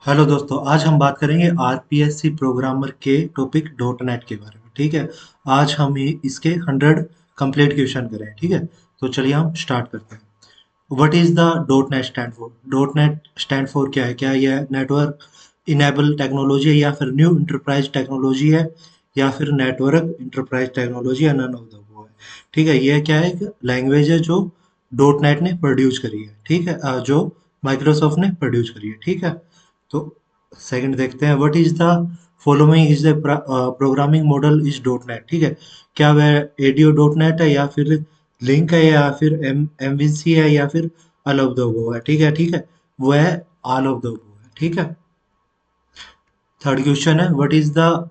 Hello दोस्तों, आज हम बात करेंगे आरपीएससी प्रोग्रामर के टॉपिक डॉट नेट के बारे में। ठीक है। आज हम इसके 100 कंप्लीट क्वेश्चन करें। ठीक है। तो चलिए हम स्टार्ट करते हैं। What is the dot net stand for? Dot net stand for क्या है? क्या यह नेटवर्क इनेबल टेक्नोलॉजी है, या फिर न्यू इंटरप्राइज टेक्नोलॉजी है, या फिर नेटवर्क इंटरप्राइज टेक्नोलॉजी, या नन ऑफ द वो है? ठीक है। यह क्या है? एक लैंग्वेज है जो डॉट नेट ने प्रोड्यूस करी है। ठीक है। जो माइक्रोसॉफ्ट ने प्रोड्यूस करी है। ठीक है। तो सेकंड देखते हैं। What is the following is the programming model is dot net? ठीक है। क्या वह एडीओ डॉट नेट है, या फिर लिंक है, या फिर एमवीसी है, या फिर ऑल ऑफ द वो है? ठीक है। ठीक है। वह ऑल ऑफ द वो है। ठीक है। थर्ड क्वेश्चन है, what is the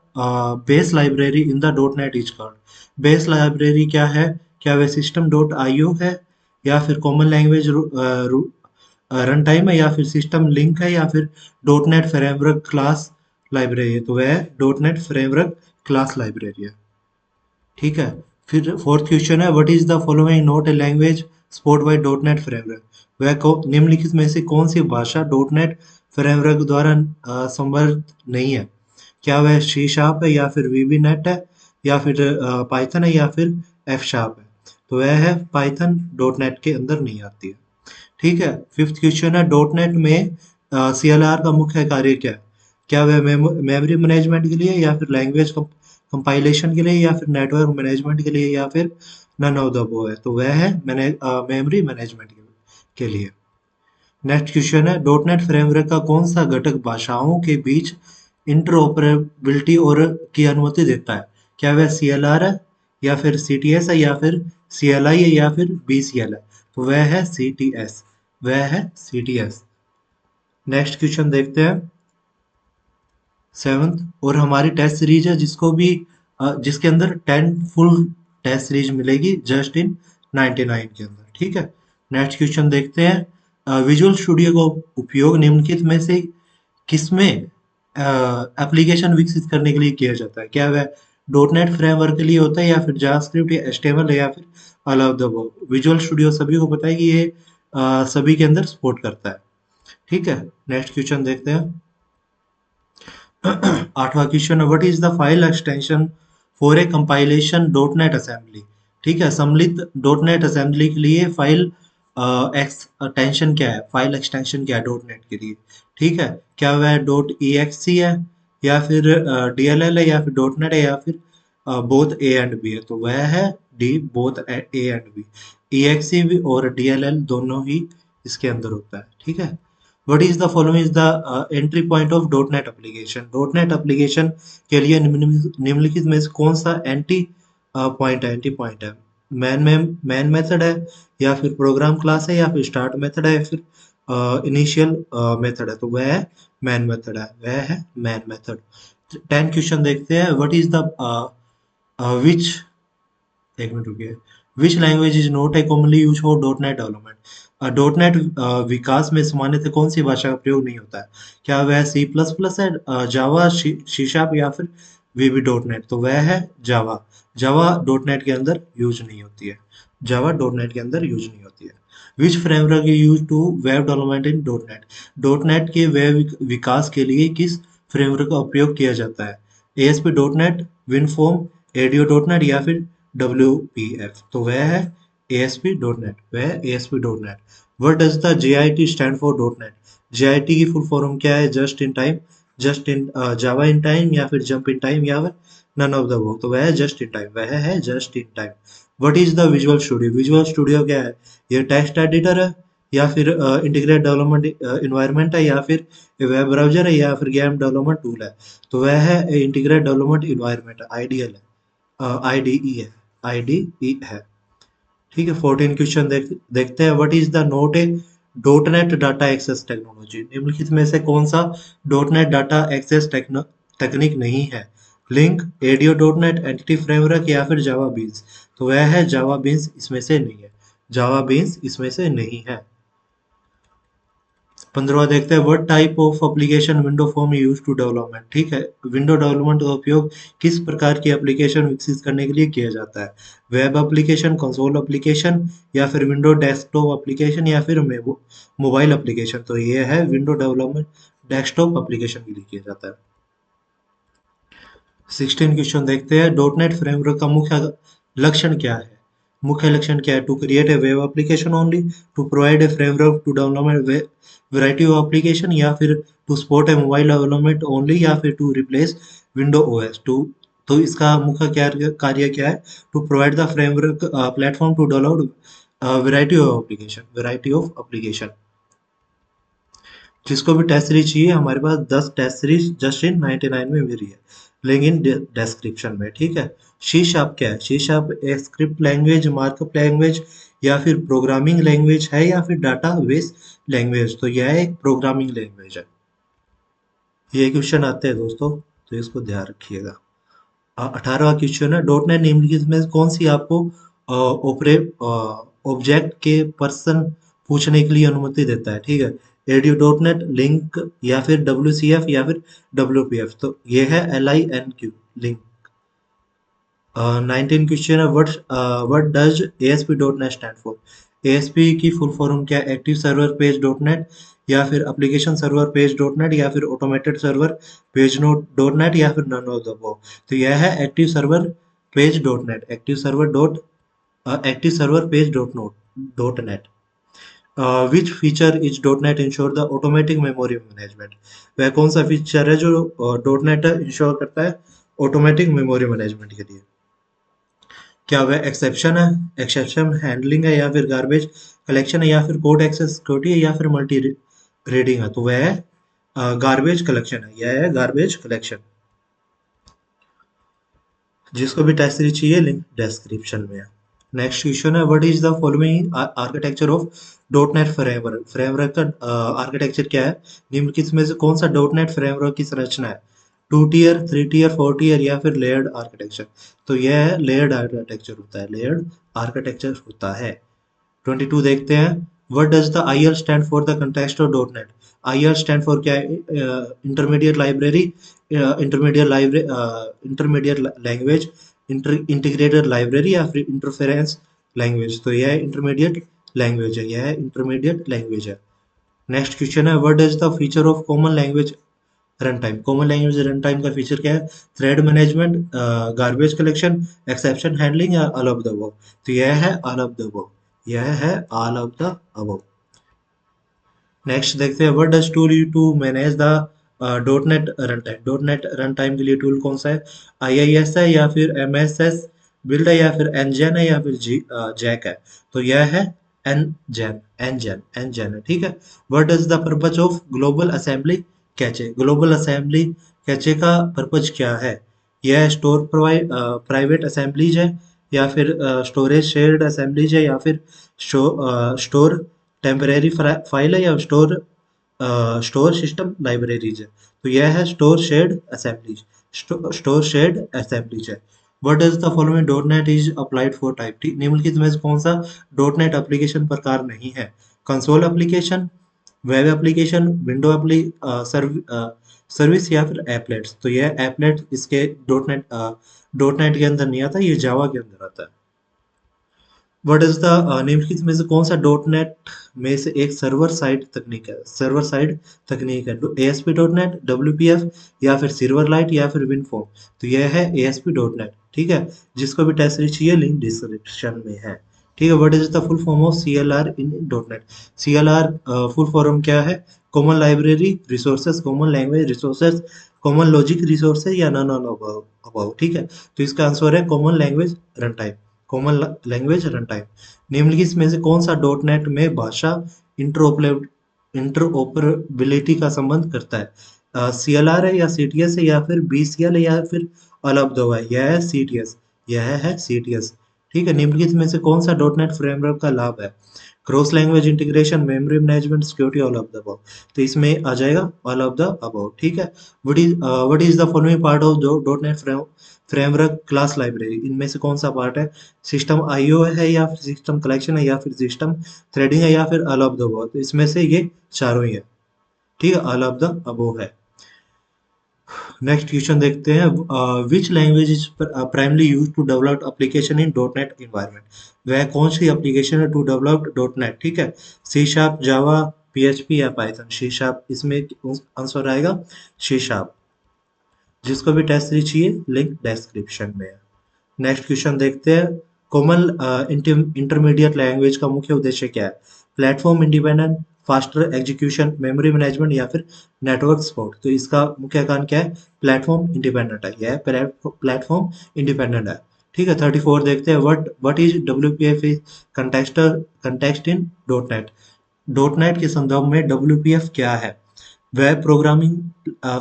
base library in the dot net is called? Base library क्या है? क्या वह सिस्टम डॉट आईओ है, या फिर कॉमन लैंग्वेज रन टाइम है, या फिर सिस्टम लिंक है, या फिर dot net framework class library है? तो वह dot net framework class library है। ठीक है। फिर फोर्थ क्वेश्चन है, what is the following not a language support bye dot net framework? वह निम्नलिखित में से कौन सी भाषा डॉट नेट फ्रेमवर्क द्वारा समर्थित नहीं है? क्या वह सी शार्प है, या फिर वीबी नेट है, या फिर पाइथन है, या फिर एफ शार्प है? तो वह है पाइथन, डॉट नेट के अंदर नहीं आती है। ठीक है। फिफ्थ क्वेश्चन है, डॉट नेट में सीएलआर का मुख्य कार्य क्या है? क्या वह मेमोरी मैनेजमेंट के लिए, या फिर लैंग्वेज कंपाइलेशन के लिए, या फिर नेटवर्क मैनेजमेंट के लिए, या फिर नन ऑफ द अबव है? तो वह है मेमोरी मैनेजमेंट के लिए। नेक्स्ट क्वेश्चन है, डॉट नेट फ्रेमवर्क का कौन सा घटक भाषाओं के बीच इंटरऑपरेबिलिटी और की अनुमति देता है? क्या वह सीएलआर है, या फिर सीटीएस है, या फिर सीएलआई है, या फिर बीसीएल है? तो वह है सीटीएस। वह है सीटीएस। नेक्स्ट क्वेश्चन देखते हैं। सेवन्थ और हमारी टेस्ट सीरीज है, जिसके अंदर 10 फुल टेस्ट सीरीज मिलेगी जस्ट इन 99 के अंदर। ठीक है। नेक्स्ट क्वेश्चन देखते हैं। विजुअल स्टूडियो का उपयोग निम्नलिखित में से किसमें एप्लीकेशन विकसित करने के लिए किया जाता है? क्या वह डॉट नेट फ्रेमवर्क के लिए होता है, या फिर जावास्क्रिप्ट, या एचटीएमएल, या फिर all of the above? Visual studio सभी को पता है कि ये सभी के अंदर सपोर्ट करता है। ठीक है। नेक्स्ट क्वेश्चन देखते हैं। आठवां question, what is the file extension for a compilation dot net assembly? ठीक है। सम्मिलित डॉट नेट असेंबली के लिए फाइल एक्सटेंशन क्या है? फाइल एक्सटेंशन क्या है डॉट नेट के लिए? ठीक है। क्या वह डॉट ई एक्स है, या फिर डीएलएल है, या फिर डॉट नेट है, या फिर बोथ ए एंड बी है? तो वह है D, both A and B. E X भी और डीएलएल दोनों ही इसके अंदर होता है। ठीक है। What is the following is the entry point of .NET application? .NET application के लिए निम्नलिखित में से कौन सा एंटी पॉइंट है? मैन मेथड है, या फिर प्रोग्राम क्लास है, या फिर स्टार्ट मेथड है, या फिर इनिशियल मेथड है? तो वह है मैन मेथड है। वह है मैन मेथड। 10 क्वेश्चन देखते हैं। व्हाट इज द विच एक मिनट रुकिए। Which language is not a commonly use for dot net development? Dot net विकास में सामान्यतः कौन सी भाषा का प्रयोग नहीं होता है? क्या वह सी प्लस प्लस है, जावा, सी शार्प, या फिर वीबी डॉट नेट? तो वह है जावा। जावा डॉट नेट के अंदर यूज नहीं होती है। जावा डॉट नेट के अंदर यूज नहीं होती है। Which framework is use to web development in dot net? Dot net के वेब विकास के लिए किस फ्रेमवर्क का उपयोग किया जाता है? ASP dot net, WinForm, ADO dot net, या फिर WPF? तो वह है ASP.NET। वह ASP.NET। What does the JIT stand for .NET? JIT की फुल फॉर्म क्या है? Just in time, just in Java in time, या फिर जंप इन टाइम, या फिर नन ऑफ द वो? तो वह है जस्ट इन टाइम। वह है just in time. What is the visual studio? Visual studio क्या है? ये टेक्स्ट एडिटर है, या फिर इंटीग्रेट डेवलपमेंट इन्वायरमेंट है, या फिर वेब ब्राउजर है, या फिर गेम डेवलपमेंट टूल है? तो वह है इंटीग्रेट डेवलपमेंट इन्वायरमेंट, आईडीएल है, आईडीई है, आईडीई है। ठीक है। 14 क्वेश्चन देखते हैं। What is the not a dot net data access technology? निम्नलिखित में से कौन सा डॉट नेट डाटा एक्सेस तकनीक नहीं है? Link, ADO dot net, entity framework, या फिर जावा बीन्स? तो वह है जावा बीन्स, इसमें से नहीं है। जावा बीन्स इसमें से नहीं है। 15वां देखते हैं। What type of application window form use to development? ठीक है। विंडो डेवलपमेंट का उपयोग किस प्रकार की एप्लीकेशन विकसित करने के लिए किया जाता है? वेब एप्लीकेशन, कंसोल एप्लीकेशन, या फिर विंडो डेस्कटॉप एप्लीकेशन, या फिर मोबाइल एप्लीकेशन? तो ये है विंडो डेस्कटॉप एप्लीकेशन के लिए किया जाता है। 16 क्वेश्चन देखते हैं। डॉट नेट फ्रेमवर्क का मुख्य लक्षण क्या है? मुख्य लक्षण क्या है? To create a web application only, to provide a framework to development variety of application, या फिर to support a mobile development only, या फिर to replace window OS to. तो इसका मुख्य कार्य क्या है? To provide the framework platform to download variety of application. जिसको भी टेस्ट सीरीज चाहिए, हमारे पास 10 टेस्ट सीरीज जस्ट इन 99 में मिल रही है, लिंक इन डिस्क्रिप्शन में, ठीक है। सी शार्प क्या है? सी शार्प एक स्क्रिप्ट लैंग्वेज, मार्कअप लैंग्वेज, या फिर प्रोग्रामिंग लैंग्वेज है, या फिर डाटाबेस लैंग्वेज? तो यह एक प्रोग्रामिंग लैंग्वेज है। ये क्वेश्चन आते हैं दोस्तों, तो इसको ध्यान रखिएगा। 18वां क्वेश्चन है, डॉट नेट निम्नलिखित में कौन सी आपको ऑब्जेक्ट के पर्सन पूछने के लिए अनुमति देता है? ठीक है, एडू डॉट नेट, लिंक, या फिर WCF, या फिर WPF। तो ये है LINQ, लिंक। 19 क्वेश्चन है, what does ASP dot net stand for? ASP की फुल फॉर्म क्या है? Active server page dot net, या फिर application server page dot net, या फिर automated server page note dot net, या फिर नन ऑफ द अबव। तो यह है active server page dot net, active server page dot net. Which feature is dot net ensure the automatic memory management? वह कौन सा फीचर है जो डॉट नेट इंश्योर करता है ऑटोमेटिक मेमोरी मैनेजमेंट के लिए? क्या वह एक्सेप्शन है, एक्सेप्शन हैंडलिंग है, या फिर गार्बेज कलेक्शन है, या फिर कोड एक्सेस सिक्योरिटी है, या फिर मल्टी रीडिंग है? तो वह है गार्बेज कलेक्शन है, यह है गार्बेज कलेक्शन। जिसको भी टेस्ट सीरीज चाहिए, लिंक डिस्क्रिप्शन में है। नेक्स्ट क्वेश्चन है, what is the following architecture of dot net framework? Framework का आर्किटेक्चर क्या है? निम्नलिखित में से कौन सा डॉट नेट फ्रेमवर्क की संरचना है? 2 टियर, 3 टियर, 4 टियर, या फिर लेयर्ड आर्किटेक्चर? तो यह है लेयर्ड आर्किटेक्चर होता है, लेयर्ड आर्किटेक्चर होता है। 22 देखते हैं, what does the IL stand for the context of dot net? IL stand for क्या है? Intermediate library, intermediate language, integrated library, या फिर इंटरफेरेंस लैंग्वेज? तो यह इंटरमीडिएट लैंग्वेज है, यह इंटरमीडिएट लैंग्वेज है। नेक्स्ट क्वेश्चन है, what does the feature of common language run time? Common language run time का फीचर क्या है? Thread management, garbage collection, exception handling, या ऑल ऑफ द अबव? तो यह है ऑल ऑफ द अबव, यह है all of the above. Next देखते हैं, what does tool you to manage the dot net runtime? Dot net runtime के लिए टूल कौन सा है? IIS है, या फिर MSS बिल्ड है, या फिर एनजेन है, या फिर जैक है? तो यह है एनजेन है, ठीक है। What does the purpose of global assembly cache? Global assembly cache का पर्पज क्या है? यह स्टोर प्राइवेट असेंबलीज है, या फिर स्टोरेज शेयर्ड असेंबलीज है, या फिर स्टोर टेम्परेरी फाइल है, या स्टोर सिस्टम लाइब्रेरीज है? तो यह है store shared assemblies, store shared assemblies है। What does the following dot net is applied for type? ठीक, निम्नलिखित में से कौन सा डॉट नेट एप्लीकेशन प्रकार नहीं है? Console application, web application, window service, या फिर एपलेट्स? तो यह एपलेट इसके डॉट नेट के अंदर नहीं आता, ये जावा के अंदर आता है। व्हाट इज द निम्नलिखित में से कौन सा डॉट नेट में से एक सर्वर साइड तकनीक है? सर्वर साइड तकनीक है ASP डॉट नेट, WPF, या फिर सिल्वर लाइट, या फिर विनफॉर्म? तो यह है ASP डॉट नेट, ठीक है। जिसको भी टेस्ट सीरीज चाहिए, लिंक डिस्क्रिप्शन में है, ठीक है। What is the full form of CLR in dot net? CLR full फॉर्म क्या है? Common library resources, common language resources, common logic resources, या नन ऑफ अबव? ठीक है, तो इसका आंसर है common language run time, common language run time. निम्नलिखित में से कौन सा डॉट नेट में भाषा इंटरऑपरेबिलिटी का संबंध करता है? CLR है, या CTS है, या फिर BCL है, या फिर ऑल ऑफ द है? यह है CTS, यह है CTS, ठीक है। निम्नलिखित में से कौन सा डॉट नेट फ्रेमवर्क का लाभ है? Cross language integration, memory management, security, all of the above? तो इसमें आ जाएगा ऑल ऑफ द अबव, ठीक है। What is the following part of dot net framework class library? इनमें से कौन सा पार्ट है? सिस्टम IO है, या फिर सिस्टम कलेक्शन है, या फिर सिस्टम थ्रेडिंग है, या फिर ऑल ऑफ द अबव? तो इसमें से ये चारों ही है, ठीक है, ऑल ऑफ द अबव है। नेक्स्ट क्वेश्चन देखते हैं, which language is primely use to develop application in dot net environment? वह कौन सी एप्लीकेशन है टू डेवलप डॉट नेट? ठीक है, C#, जावा, PHP या पाइथन? सी शार्प इसमें आंसर आएगा, सी शार्प। जिसको भी टेस्ट सीरीज चाहिए लिंक डिस्क्रिप्शन में है। नेक्स्ट क्वेश्चन देखते हैं। कोमल इंटरमीडिएट लैंग्वेज का मुख्य उद्देश्य क्या है? Platform independent, faster execution, memory management या फिर नेटवर्क सपोर्ट? तो इसका मुख्य कारण क्या है? प्लेटफॉर्म इंडिपेंडेंट है, यह प्लेटफॉर्म इंडिपेंडेंट है। ठीक है, 34 देखते हैं। What is WPF context in dot net? Dot net के संदर्भ में WPF क्या है? वेब प्रोग्रामिंग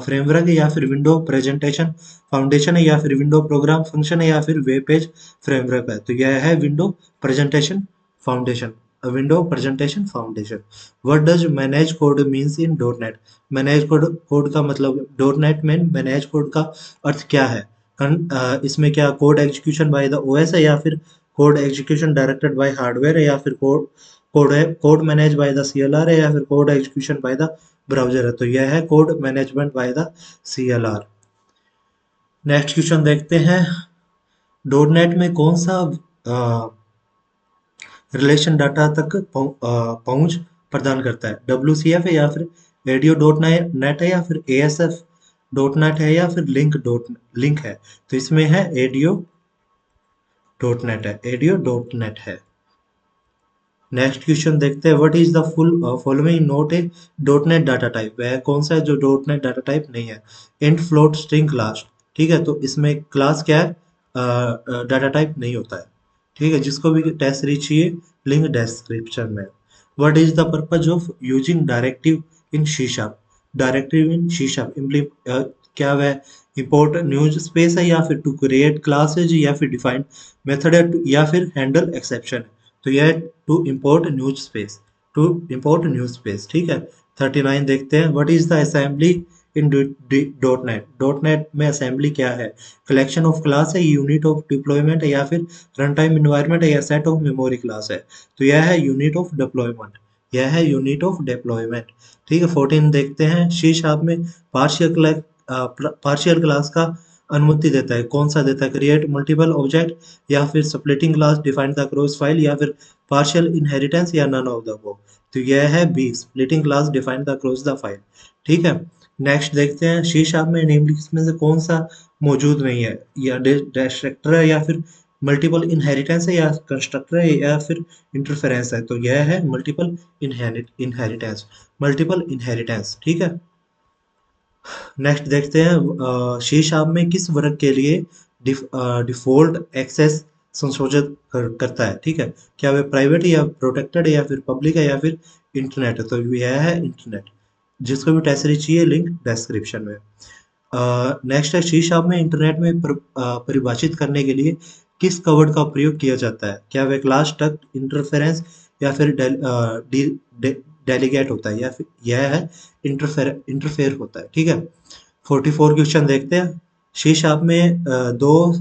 फ्रेमवर्क है, या फिर विंडो प्रेजेंटेशन फाउंडेशन है, या फिर विंडो प्रोग्राम फंक्शन है, या फिर वेब पेज फ्रेमवर्क है? तो यह है window presentation foundation. Window presentation foundation. What does manage code means in dot net? Manage code का मतलब डॉट नेट में मैनेज कोड का अर्थ क्या है? इसमें क्या code execution by the OS है, या फिर code execution directed by hardware है, या फिर code manage by the CLR है, या फिर code execution by the browser है? तो यह है code management by the CLR। Next question देखते हैं। डॉट नेट में कौन सा रिलेशन डाटा तक पहुंच प्रदान करता है? WCF है, या फिर एडियो डॉट नेट है, या फिर ASF डॉट नेट है, या फिर लिंक है? तो इसमें है एडियो डॉट नेट है, एडियो डॉट नेट है। नेक्स्ट क्वेश्चन देखते हैं। What is the full following note a dot net data type? वह कौन सा है जो डॉट नेट डाटा टाइप नहीं है? Int, float, string, class. ठीक है, तो इसमें क्लास क्या है? डाटा टाइप नहीं होता है। ठीक है, जिसको भी टेस्ट सीरीज चाहिए लिंक डिस्क्रिप्शन में। What is the purpose of using directive in C sharp? Directive in C sharp क्या वह इंपोर्ट न्यूज स्पेस है, या फिर टू क्रिएट क्लासेज, या फिर डिफाइन मेथड है, या फिर हैंडल एक्सेप्शन है? तो यह to import namespace, to import namespace. ठीक है, 39 देखते हैं। What is the assembly in dot net? Dot net में असेंबली क्या है? कलेक्शन ऑफ क्लास है, यूनिट ऑफ डिप्लॉयमेंट है, या फिर रन टाइम इन्वायरमेंट है, या सेट ऑफ मेमोरी क्लास है? तो यह है यूनिट ऑफ डिप्लॉयमेंट, यह है यूनिट ऑफ डिप्लॉयमेंट। ठीक है, 14 देखते हैं। शी शार्प में पार्शियल क्लास का अनुमति देता है, कौन सा देता है? क्रिएट मल्टीपल ऑब्जेक्ट, या फिर splitting class, define the cross file, या फिर पार्शियल इनहेरिटेंस, या नन ऑफ द अबव? तो यह है B, splitting class, define the cross the file. ठीक है, नेक्स्ट देखते हैं। सी शार्प में निम्नलिखित में से कौन सा मौजूद नहीं है? या डिस्ट्रक्टर है, या फिर मल्टीपल इनहेरिटेंस है, या कंस्ट्रक्टर है, या फिर इंटरफेरेंस है? तो यह है मल्टीपल इनहेरिटेंस, मल्टीपल इनहेरिटेंस। ठीक है, नेक्स्ट देखते हैं। शीर्ष आप में किस वर्ग के लिए डिफॉल्ट एक्सेस संशोधित करता है? ठीक है, क्या वह प्राइवेट है, या प्रोटेक्टेड है, या फिर पब्लिक है, या फिर इंटरनेट है? तो यह है इंटरनेट। जिसको भी टेस्ट सीरीज चाहिए लिंक डिस्क्रिप्शन में। नेक्स्ट है, शीर्ष आप में इंटरनेट में परिभाषित करने के लिए किस कवर्ड का प्रयोग किया जाता है? क्या वह क्लास, स्ट्रक्ट, इंटरफेरेंस, या फिर डेलीगेट होता है, या फिर यह है इंटरफेयर होता है? ठीक है, 44 क्वेश्चन देखते हैं। शीर्ष आप में दो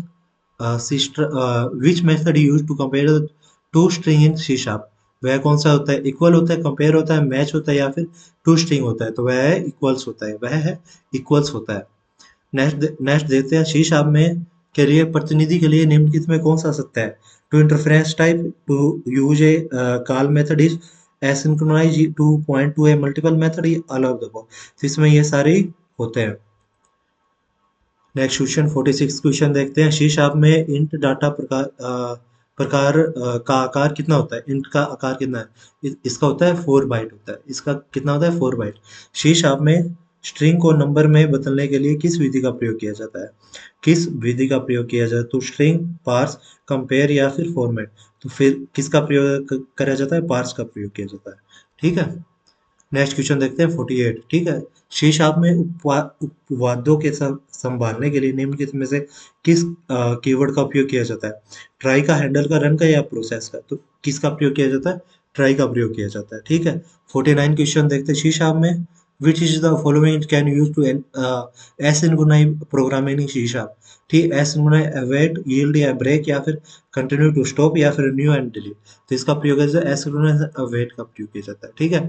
सिस्टर which method use to compare two string in C sharp? वह कौन सा होता है? इक्वल होता है, कंपेयर होता है, मैच होता है, या फिर टू स्ट्रिंग होता है? तो वह है इक्वल्स होता है, वह है इक्वल्स होता है। नेक्स्ट देखते हैं। शीर्ष आप में के लिए प्रतिनिधि के लिए निम्नलिखित में कौन सा सत्य है? To interference type, to use a call method is asynchronize, to point to a multiple method, all of the above? तो इसमें ये सारे होते हैं। नेक्स्ट क्वेश्चन 46 क्वेश्चन देखते हैं। शीर्ष आप में इंट डाटा का आकार कितना होता है? इंट का आकार कितना है? इसका होता है 4 बाइट होता है। इसका कितना होता है? 4 बाइट। शीर्ष आप में स्ट्रिंग को नंबर में बदलने के लिए किस विधि का प्रयोग किया जाता है? किस विधि का प्रयोग किया जाता है? तो स्ट्रिंग, पार्स, कंपेयर, या फिर फॉर्मेट? तो फिर किसका प्रयोग करा जाता है? पार्स का प्रयोग किया जाता है। ठीक है, नेक्स्ट क्वेश्चन देखते हैं 48। ठीक है, शीर्ष आप में उपवाद्यों के संभालने के लिए निम्नलिखित में से किस कीवर्ड का उपयोग किया जाता है? ट्राई का, हैंडल का, रन का, या प्रोसेस का? तो किसका प्रयोग किया जाता है? ट्राई का प्रयोग किया जाता है। ठीक है, 49 क्वेश्चन देखते हैं। शीर्ष आप में which is the following can use to asynchronize programming C sharp? ठीक, एसिंक्रोनाइज, अवेट, यील्ड, या ब्रेक, या फिर कंटिन्यू टू स्टॉप, या फिर न्यू एंड डिलीट? तो इसका प्रयोग एसिंक्रोनाइज अवेट का प्रयोग किया जाता है। ठीक है,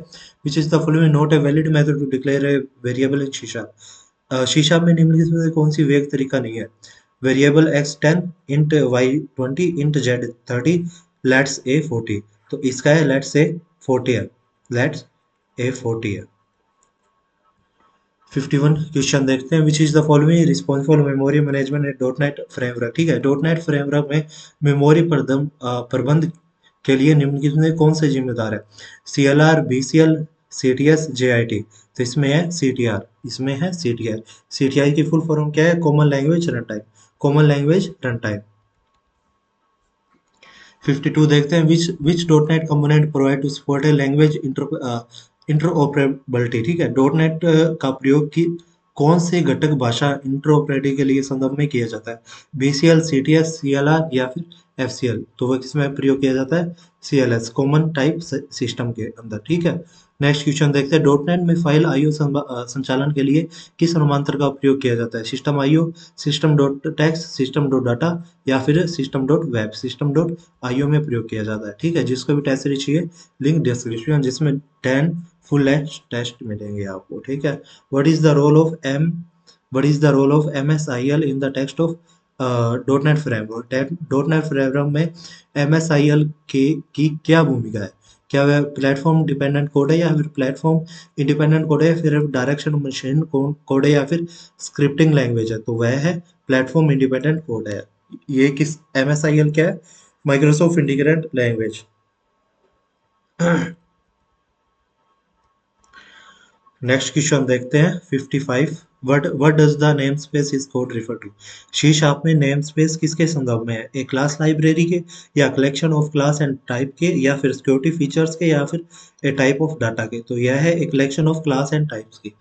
which is the following not a valid method to declare a variable in C sharp? C sharp में निम्नलिखित में से कौन सी वैध तरीका नहीं है? Variable x10, int y20, int z30, let's a 40? तो इसका है लेट्स a 40 है, लेट्स A40 है। 51 क्वेश्चन देखते हैं, which is the following responsible memory management eight dot net framework. ठीक है, डॉट नेट फ्रेमवर्क में मेमोरी प्रबंध के लिए निम्नलिखित में कौन से जिम्मेदार है? CLR, BCL, CTS, JIT। तो इसमें है CTR, इसमें है CTI। CTI की फुल फॉर्म क्या है? Common language run time, common language run time. 52 देखते हैं, which dot net component provide to support a language interoperability. ठीक है, डॉट नेट का प्रयोग की कौन से घटक भाषा इंटरऑपरेबिलिटी के लिए संदर्भ में किया जाता है? BCL, CTS, CLR या फिर FCL। तो वह किसमें प्रयोग किया जाता है? CLS, कॉमन टाइप सिस्टम के अंदर। ठीक है, नेक्स्ट क्वेश्चन देखते हैं, डॉट नेट में फाइल IO संचालन के लिए किस नामांतर का उपयोग किया जाता है? System IO, system dot text, system dot data या फिर system dot web. System dot IO में प्रयोग किया जाता है। ठीक है, जिसको भी टेस्ट सीरीज चाहिए लिंक डिस्क्रिप्शन, जिसमें 10 फुल लेंथ टेस्ट मिलेंगे आपको। ठीक है, what is the role of what is the role of MSIL in the text of dot net framework. Dot net framework में MSIL की क्या भूमिका है? क्या वह प्लेटफॉर्म डिपेंडेंट कोड है या फिर प्लेटफॉर्म इंडिपेंडेंट कोड है, फिर डायरेक्शन मशीन कोड है या फिर स्क्रिप्टिंग लैंग्वेज है? तो वह है प्लेटफॉर्म इंडिपेंडेंट कोड है। ये किस MSIL क्या है? Microsoft integrated language. Next question देखते हैं, 55, what does the name space is code refer to. C sharp में नेम स्पेस किसके संदर्भ में है? ए क्लास लाइब्रेरी के, या collection of class and type के, या फिर सिक्योरिटी फीचर्स के, या फिर ए टाइप ऑफ डाटा के? तो यह है a collection of class and types की,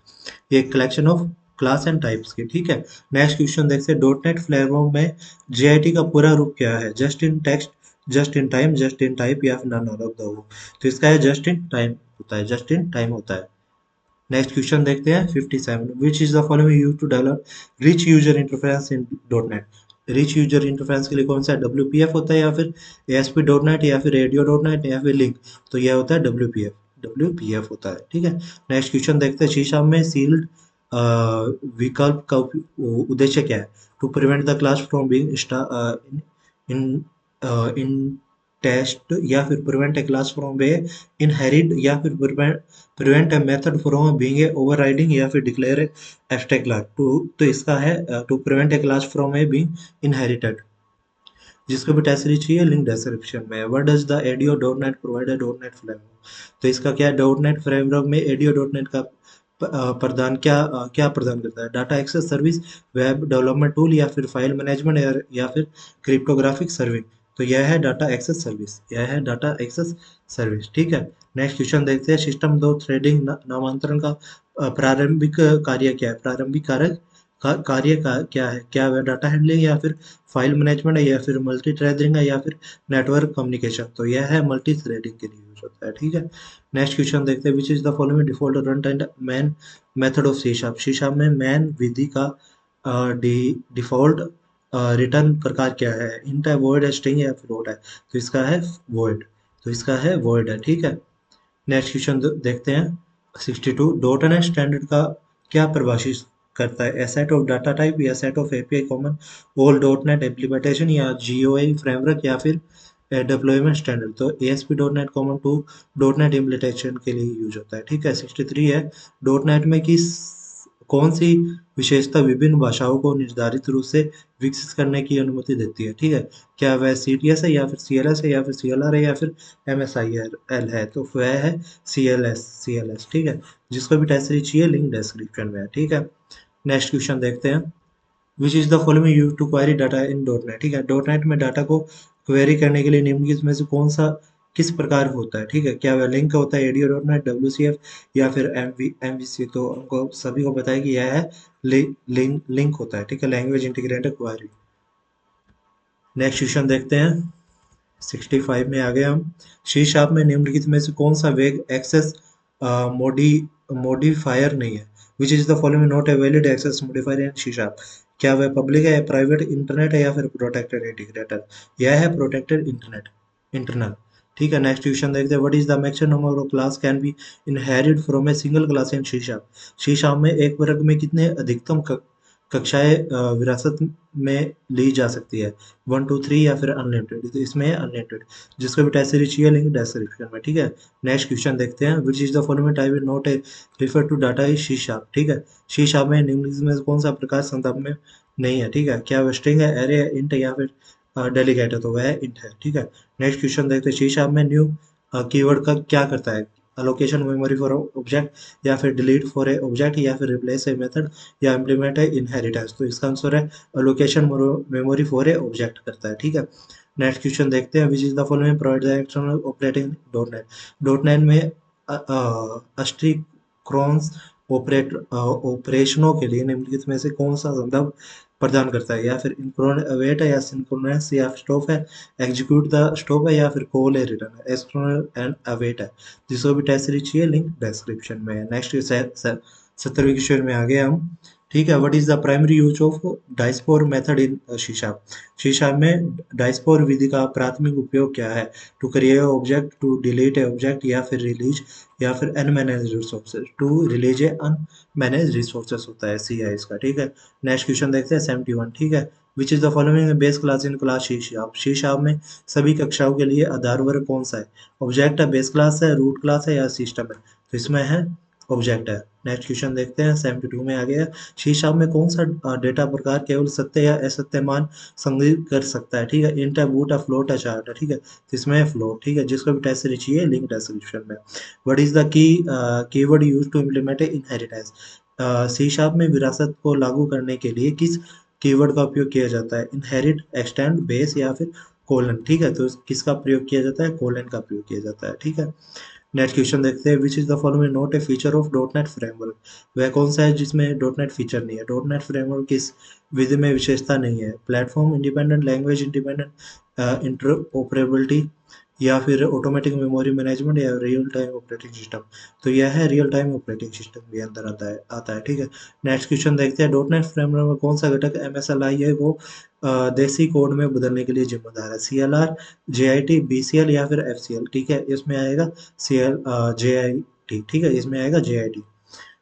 ये collection of class and types की। ठीक है, नेक्स्ट क्वेश्चन देखते हैं, डॉट नेट फ्लेवर में JIT का पूरा रूप क्या है? Just in text, just in time, just in type या फिर नन ऑफ द अबव। तो इसका है जस्ट इन टाइम होता है, जस्ट इन टाइम होता है। नेक्स्ट क्वेश्चन देखते हैं, 57, which is the following use to develop rich user interface in dot net. Rich user interface के लिए कौन सा WPF होता है, या फिर ASP डॉट नेट, या फिर रेडियो डॉट नेट, या फिर लिंक? तो यह होता है WPF होता है। ठीक है, नेक्स्ट क्वेश्चन देखते हैं, शीशा में सील्ड विकल्प का उद्देश्य क्या है? To prevent the class from being in in test, या फिर prevent a class from be inherit, या फिर prevent a method from being a overriding, या फिर डिक्लेयर एब्स्ट्रैक्ट क्लास। तो इसका है to prevent a class from a being inherited. जिसको भी टेस्ट सीरीज चाहिए लिंक डिस्क्रिप्शन में है। What does the ADO dot net provide a dot net framework. तो इसका क्या है? डॉट नेट फ्रेमवर्क में एडियो डॉट नेट का प्रदान क्या प्रदान करता है? Data access service, web development tool, या फिर फाइल मैनेजमेंट, या फिर क्रिप्टोग्राफिक सर्विस। तो यह है डाटा एक्सेस सर्विस, यह है डाटा एक्सेस सर्विस। ठीक है, नेक्स्ट क्वेश्चन देखते हैं, सिस्टम दो थ्रेडिंग नामांतरण का प्रारंभिक कार्य क्या है? प्रारंभिक कार्य का क्या है? क्या वह डाटा हैंडलिंग, या फिर फाइल मैनेजमेंट है, या फिर मल्टी थ्रेडिंग है, या फिर नेटवर्क कम्युनिकेशन? तो यह है मल्टी थ्रेडिंग के लिए यूज होता है। ठीक है, नेक्स्ट क्वेश्चन देखते हैं, which is the following default run time main method of C sharp. C sharp में मैन विधि का डिफॉल्ट रिटर्न प्रकार क्या है? इंट है, वॉइड है, स्ट्रिंग है, या फिर फ्लोट है? तो इसका है वॉइड, तो इसका है वॉइड है। ठीक है, नेक्स्ट क्वेश्चन देखते हैं, 62, डॉट नेट स्टैंडर्ड का क्या परिभाषित करता है? ए सेट ऑफ डाटा टाइप, या set of API common all dot net implementation, या GUI फ्रेमवर्क, या फिर डिप्लॉयमेंट स्टैंडर्ड? तो ASP dot net common to dot net implementation के लिए यूज होता है। ठीक है, 63 है, डॉट नेट में कौन सी विशेषता विभिन्न भाषाओं को निर्धारित रूप से विकसित करने की अनुमति देती है? ठीक है, क्या वह CTS है, या फिर CLS है, या फिर CLR है, या फिर MSIL है? तो वह है CLS। ठीक है, जिसको भी टेस्ट सीरीज चाहिए लिंक डिस्क्रिप्शन में है। ठीक है, नेक्स्ट क्वेश्चन देखते हैं, which is the following use to query data in dot net. ठीक है, डॉट नेट में डाटा को क्वेरी करने के लिए निम्नलिखित में से कौन सा किस प्रकार होता है? ठीक है, क्या वह लिंक होता है, एडियो डॉट नेट, WCF, या फिर MVC? तो हमको सभी को पता है कि यह है लिंक होता है। ठीक है, language integrated query. Next question देखते हैं, 65 में आ गए हम, सी शार्प में निम्नलिखित में से कौन सा वेग एक्सेस मोडी मॉडिफायर नहीं है? Which is the following not a valid access modifier in C sharp. क्या वह पब्लिक है, प्राइवेट इंटरनेट है, या फिर प्रोटेक्टेड इंटीग्रेटर? यह है प्रोटेक्टेड इंटरनेट इंटरनल। ठीक है, नेक्स्ट क्वेश्चन देखते हैं, what is the maximum number of class can be inherit from a single class in C sharp. C sharp में एक वर्ग में कितने अधिकतम कक्षाएं विरासत में ली जा सकती है, 1 2 3 या फिर अनलिमिटेड, तो इसमें अनलिमिटेड, जिसको भी टेस्ट सीरीज चाहिए लिंक डिस्क्रिप्शन में, ठीक है। नेक्स्ट क्वेश्चन देखते हैं, which is the following type is not a refer to data is C sharp, ठीक है। सी शार्प में निम्नलिखित में से कौन सा प्रकार संदर्भ में नहीं है, ठीक है। क्या वह स्ट्रिंग है, एरे है, इंट है या फिर डेलीगेट है, तो वह इंट है, ठीक है। नेक्स्ट क्वेश्चन देखते हैं, सी शार्प में न्यू कीवर्ड का क्या करता है, अलोकेशन मेमोरी फॉर ऑब्जेक्ट या फिर डिलीट फॉर ए ऑब्जेक्ट या फिर रिप्लेस ए मेथड या इम्प्लीमेंट है इनहेरिटेंस, तो इसका आंसर है allocation memory for a object करता है, ठीक है। नेक्स्ट क्वेश्चन देखते हैं, which is the following provide the external operating dot net, dot net में अस्ट्रिक्रॉन्स ऑपरेशनों के लिए निम्नलिखित में से कौन सा संदर्भ प्रदान करता है, या फिर अवेट है या सिंक्रोनस या स्टॉप है, एग्जीक्यूट द स्टॉप है या फिर कॉल है रिटर्न है, एक्सटर्नल एंड अवेट है, जिसको भी टेस्ट सीरीज चाहिए लिंक डिस्क्रिप्शन में है। नेक्स्ट 70वीं क्वेश्चन में आ गए हम, ठीक है। What is the primary use of dispose method in शीशा, शीशा में डाइस्पोर विधि का प्राथमिक उपयोग क्या है, to create object, to delete a object या फिर रिलीज या फिर unmanage resources, to release a unmanage resources होता है, सी है इसका, ठीक है। नेक्स्ट क्वेश्चन देखते हैं 71, ठीक है। Which is the following base class in class C sharp, C sharp में सभी कक्षाओं के लिए आधार वर्ग कौन सा है, ऑब्जेक्ट है, बेस क्लास है, रूट क्लास है या सिस्टम है, तो इसमें है ऑब्जेक्ट है। नेक्स्ट क्वेश्चन देखते हैं 72 में आ गया, सी शार्प में कौन सा डेटा प्रकार केवल सत्य या असत्य मान संग्रहित कर सकता है, ठीक है। इंट है, बूट है, फ्लोट है, चार्ट है, ठीक है, तो इसमें है फ्लोट, ठीक है, जिसको भी टेस्ट सीरीज चाहिए लिंक डिस्क्रिप्शन में। What is the keyword use to implement inheritance, C sharp में विरासत को लागू करने के लिए किस कीवर्ड का उपयोग किया जाता है, इनहेरिट, एक्सटेंड, बेस या फिर कोलन, ठीक है, तो किसका प्रयोग किया जाता है, कोलन का प्रयोग किया जाता है, ठीक है। नेक्स्ट क्वेश्चन देखते हैं, which is the following not A feature of dot net framework, वह कौन सा है जिसमें डॉट नेट फीचर नहीं है, डॉट नेट फ्रेमवर्क किस विधि में विशेषता नहीं है, platform independent, language independent, interoperability या फिर ऑटोमेटिक मेमोरी मैनेजमेंट या रियल टाइम ऑपरेटिंग सिस्टम, तो यह है रियल टाइम ऑपरेटिंग सिस्टम के अंदर आता है, ठीक है। नेक्स्ट क्वेश्चन देखते हैं, डॉट नेट फ्रेमवर्क में कौन सा घटक एमएसएलआई है वो देसी कोड में बदलने के लिए जिम्मेदार है, सीएलआर, जेआईटी, बीसीएल या फिर एफसीएल, ठीक है, इसमें आएगा सीएल जेआईटी, ठीक है, इसमें आएगा जेआईटी।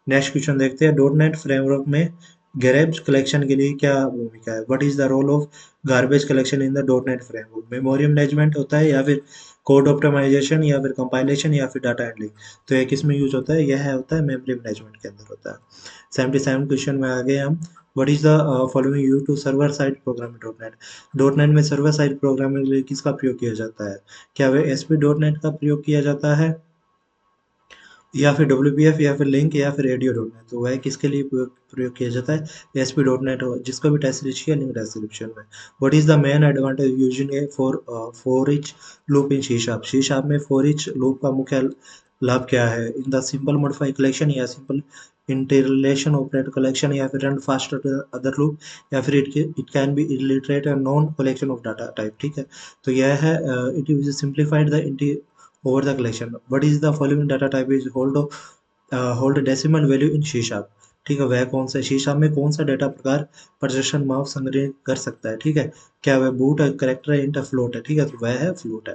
नेक्स्ट क्वेश्चन देखते हैं, डॉट नेट फ्रेमवर्क में गैरेज कलेक्शन के लिए क्या भूमिका है, what is the role of garbage collection in the dot net framework, memory management होता है या फिर कोड ऑप्टिमाइजेशन या फिर कंपाइलेशन या फिर डाटा हैंडलिंग, तो ये किस में यूज होता है, यह होता है मेमोरी मैनेजमेंट के अंदर होता है। 77 क्वेश्चन में आ गए हम, what is the following use to server side programming dot net में सर्वर साइड प्रोग्रामिंग के लिए किसका प्रयोग किया जाता है, क्या वह एसपी डॉट नेट का प्रयोग किया जाता है या फिर डब्ल्यूपीएफ या फिर लिंक या फिर रेडियो डॉट नेट, तो वह किसके लिए प्रयोग किया जाता है, एसपी डॉट नेट, जिसको भी टेस्ट लिखिए लिंक डिस्क्रिप्शन में। What is the main advantage using a for each loop in C sharp, C sharp में फॉर ईच लूप का मुख्य लाभ क्या है, in the simple modify collection या सिंपल इंटरलेशन ऑपरेट कलेक्शन या फिर run faster to other loop या फिर it can be illiterate non collection of data type, ठीक है, तो यह है it is simplified the over the collection. What is the following data type is hold decimal value in C sharp, ठीक है, वह कौन सा C sharp में कौन सा डेटा प्रकार प्रदर्शन माप संग्रह कर सकता है, ठीक है, क्या वह बूट है, करेक्टर है, इंट है, फ्लोट है, ठीक है, तो वह है फ्लोट है,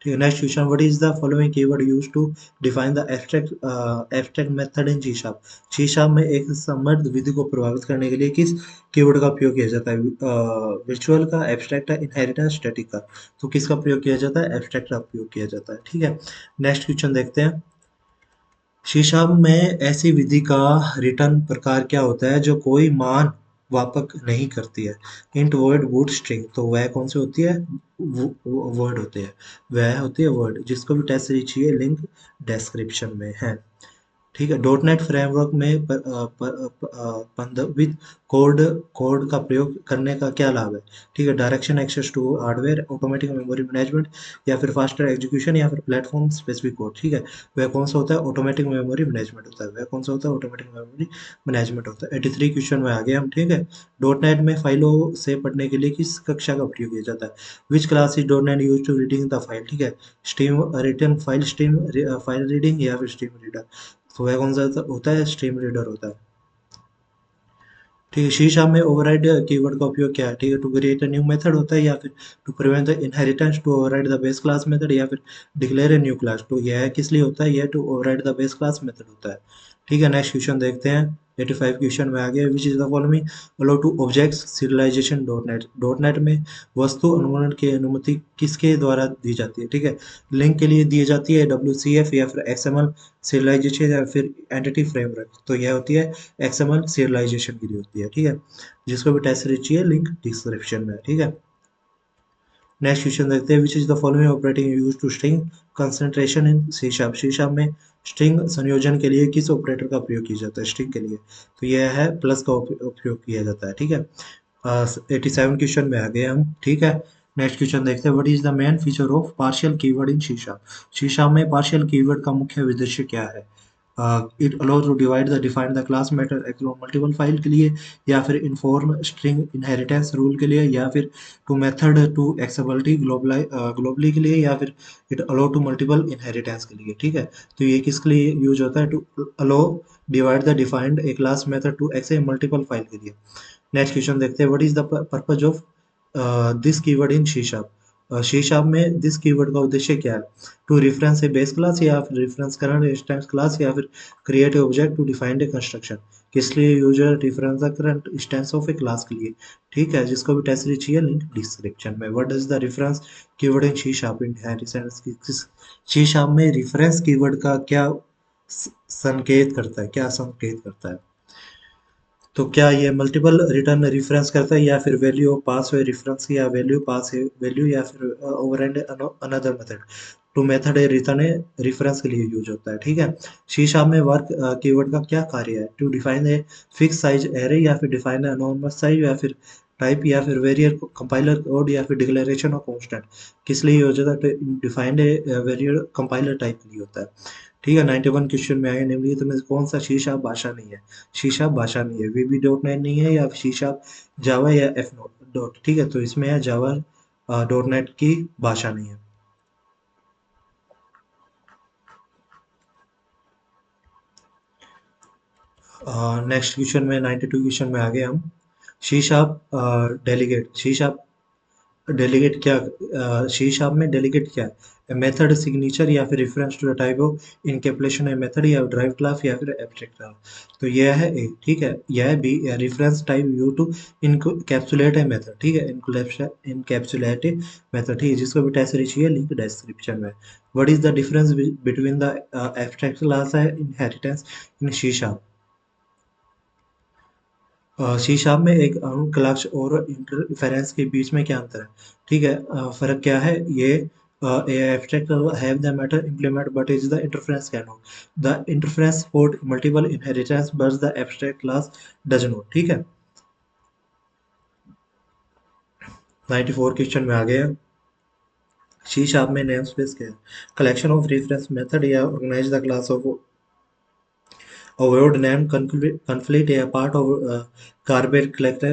ठीक है। Next question, what is the following keyword use to define the abstract method in C sharp, C sharp में एक समर्थ विधि को प्रभावित करने के लिए किस कीवर्ड का उपयोग किया जाता है, विर्चुअल का, एब्स्ट्रैक्ट का, इनहेरिटेंस, स्टैटिक का, तो किसका प्रयोग किया जाता है, एब्स्ट्रैक्ट का प्रयोग किया जाता है, ठीक है। नेक्स्ट क्वेश्चन देखते हैं, शीशा में ऐसी विधि का रिटर्न प्रकार क्या होता है जो कोई मान वापस नहीं करती है, इंट, वर्ड, बूट, स्ट्रिंग, तो वह कौन सी होती है, वर्ड होती है, वह होती है वर्ड, जिसको भी टेस्ट चाहिए लिंक डिस्क्रिप्शन में है, ठीक है। डॉट नेट फ्रेमवर्क में पंदवित कोड कोड का प्रयोग करने का क्या लाभ है, ठीक है, direction access to hardware, automatic memory management या फिर फास्टर एग्जीक्यूशन या फिर प्लेटफॉर्म स्पेसिफिक कोड, ठीक है, वह कौन सा होता है, ऑटोमेटिक मेमोरी मैनेजमेंट होता है, वह कौन सा होता है, ऑटोमेटिक मेमोरी मैनेजमेंट होता है। 83 क्वेश्चन में आ गए हम, ठीक है। डॉट नेट में फाइलों से पढ़ने के लिए किस कक्षा का प्रयोग किया जाता है, which class is dot net use to reading the file, ठीक है, stream return file, stream file reading या फिर स्ट्रीम रीडर, तो वह कौन सा होता है, स्ट्रीम रीडर होता है, ठीक है। शीशा में ओवरराइड कीवर्ड का उपयोग क्या है, ठीक है, to create a new method होता है या फिर to prevent the inheritance, to override the base class method या फिर डिक्लेयर ए न्यू क्लास, तो यह किस लिए होता है, यह to override the base class method होता है, ठीक है। नेक्स्ट क्वेश्चन देखते हैं, 85 क्वेश्चन में आ गया, विच is the following allow two objects serialisation dot net में वस्तु अनुकरण की अनुमति किसके द्वारा दी जाती है, ठीक है। लिंक के लिए दी जाती है WCF या फिर XML सीरियलाइजेशन या फिर एंटिटी फ्रेमवर्क, तो यह होती है XML सीरियलाइजेशन के लिए होती है, ठीक है। जिसको भी टेस्ट सीरीज चाहिए लिंक डिस्क्रिप्शन में है, ठीक है। नेक्स्ट क्वेश्चन देखते हैं, which is the following operating use to string concentration in C sharp. C sharp में स्ट्रिंग संयोजन के लिए किस ऑपरेटर का प्रयोग किया जाता है स्ट्रिंग के लिए, तो यह है प्लस का उपयोग किया जाता है, ठीक है। 87 क्वेश्चन में आ गए हम, ठीक है। नेक्स्ट क्वेश्चन देखते हैं, what is the main feature of partial keyword in C sharp. C sharp में पार्शियल कीवर्ड का मुख्य उद्देश्य क्या है। It allow to divide the define the class matter across multiple file के लिए, या फिर इन्फॉर्म स्ट्रिंग इनहेरिटेंस रूल के लिए, या फिर to method to accessibility globally के लिए, या फिर it allow to multiple inheritance के लिए, ठीक है। तो ये किसके लिए यूज होता है, to allow divide the defined a class method to access multiple file के लिए। नेक्स्ट क्वेश्चन देखते हैं, what is the purpose of this keyword in C sharp. C sharp में दिस कीवर्ड का उद्देश्य क्या है, to reference a base class, या फिर रेफरेंस करंट इंस्टेंस क्लास, या फिर create a object to define a construction. किस लिए user reference the current instance of A class के लिए, ठीक है। जिसको भी टेस्ट चाहिए लिंक डिस्क्रिप्शन में। What is the reference keyword in C sharp inheritance. C sharp में रेफरेंस कीवर्ड का क्या संकेत करता है, क्या संकेत करता है, तो क्या ये मल्टीपल रिटर्न रेफरेंस करता है, या फिर वैल्यू पास हुए रेफरेंस, या वैल्यू पास है वैल्यू, या फिर over and another method. To method है रिटर्न है रेफरेंस के लिए यूज होता है, ठीक है। सी शार्प में वर्क कीवर्ड का क्या कार्य है, to define a fix size array, या फिर डिफाइन एनॉर्मस साइज, या फिर टाइप, या फिर वेरियर कंपाइलर कोड, या फिर डिक्लेरेशन ऑफ कांस्टेंट। किस लिए यूज होता है, डिफाइंड ए वेरियर कंपाइलर टाइप के लिए होता है, ठीक है। 91 क्वेश्चन में आए निम्नलिखित में कौन सा सी शार्प भाषा नहीं है। सी शार्प भाषा नहीं है, VB.NET नहीं है, या सी शार्प जावा या F डॉट, ठीक है। तो इसमें है जावा .NET की भाषा नहीं है। नेक्स्ट क्वेश्चन में 92 क्वेश्चन में आ गए हम। C sharp delegate, C sharp delegate क्या, सी शार्प में डेलीगेट क्या है, मेथड सिग्नेचर, या फिर reference to the type of encapsulation है मेथड, या ड्राइव क्लास, या फिर एब्स्ट्रैक्ट क्लास। तो यह है ए, ठीक है। यह है B, reference type you to encapsulate है मेथड, ठीक है। इनकैप्सुलेट मेथड, ठीक है। जिसको भी टेस्ट चाहिए लिंक डिस्क्रिप्शन में। What is the difference between the abstract class है inheritance in C sharp. C sharp में एक अणु क्लच और इंटरफेरेंस के बीच में क्या अंतर है, ठीक है। फर्क क्या है, ये abstract have the matter implement but is the interference can not, the interference support multiple inheritance but the abstract class does not, ठीक है। 94 क्वेश्चन में आ गए। सी शार्प में नेम स्पेस क्या है, कलेक्शन ऑफ रेफरेंस मेथड, या organize the class of a word name conflict a part of garbage collector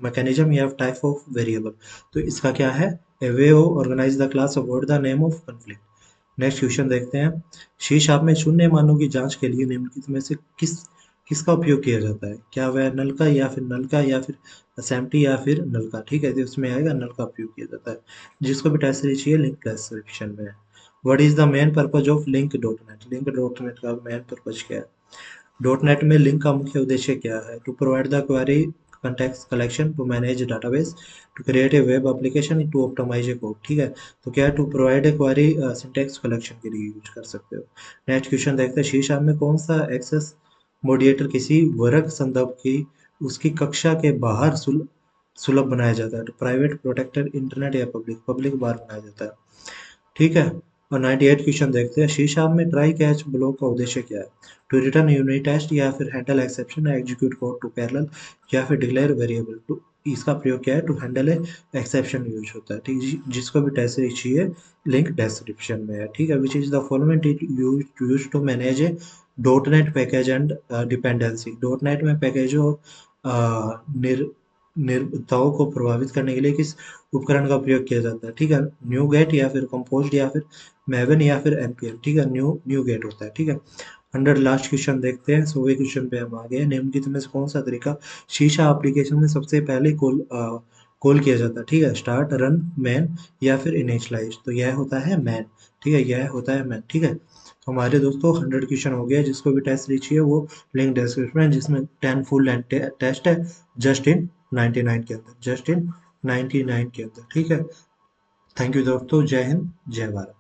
mechanism या type of variable। तो इसका क्या है, a way of organize the class avoid the name of conflict। Next question देखते हैं, सी sharp में शून्य मानों की जांच के लिए निम्नलिखित में से किसका उपयोग किया जाता है, क्या वह नल का, या फिर नल का, या फिर असेंबली, या फिर नल का, ठीक है। तो इसमें आएगा नल का उपयोग किया जाता है। जिसको भी टेस्ट चाहिए लिंक डिस्क्रिप्शन में है। What is the main purpose of link dot net, link dot net का मेन पर्पज क्या है। डॉट नेट में लिंक का मुख्य उद्देश्य क्या है, to provide the query context collection to manage database to create a web application to optimize a code, ठीक है। तो क्या है, to provide a query syntax collection के लिए यूज कर सकते हो। नेक्स्ट क्वेश्चन देखते हैं, शीर्षक में कौन सा एक्सेस मोडिएटर किसी वर्ग संदर्भ की उसकी कक्षा के बाहर सुलभ बनाया जाता है, तो प्राइवेट प्रोटेक्टेड इंटरनेट या पब्लिक पब्लिक बार बनाया जाता है, ठीक है। और 98 क्वेश्चन देखते हैं, सी शार्प में ट्राई कैच ब्लॉक का उद्देश्य क्या है, टू रिटर्न यूनिट टेस्ट, या फिर हैंडल एक्सेप्शन, या एग्जीक्यूट कोड टू पैरेलल, या फिर डिक्लेयर वेरिएबल। टू इसका प्रयोग क्या है, टू हैंडल एक्सेप्शन यूज होता है, ठीक। जिसको भी टेस्ट चाहिए लिंक डिस्क्रिप्शन में है, ठीक है। Which is the following it use to manage a dot net package and dependency. Dot net में पैकेजों निर्भरताओं को प्रभावित करने के लिए किस उपकरण का प्रयोग किया जाता है, ठीक है। न्यू गेट, या फिर कंपोस्ट, या फिर मैवन, या फिर npm, ठीक है। न्यू गेट होता है, ठीक है। 100 लास्ट क्वेश्चन देखते हैं, 100वें क्वेश्चन पे हम आ गए। निम्नलिखित में से कौन सा तरीका शीशा एप्लीकेशन में सबसे पहले कॉल किया जाता है, ठीक है। स्टार्ट, रन, मैन, या फिर इनिशियलाइज। तो यह होता है मैन, ठीक है। यह होता है मैन, ठीक है। हमारे दोस्तों 100 क्वेश्चन हो गया। जिसको भी टेस्ट लीजिए वो लिंक डिस्क्रिप्शन में, जिसमें 10 फुल एंड टेस्ट है जस्ट इन 99 के अंदर, जस्ट इन 99 के अंदर। ठीक है, थैंक यू दोस्तों, जय हिंद जय भारत।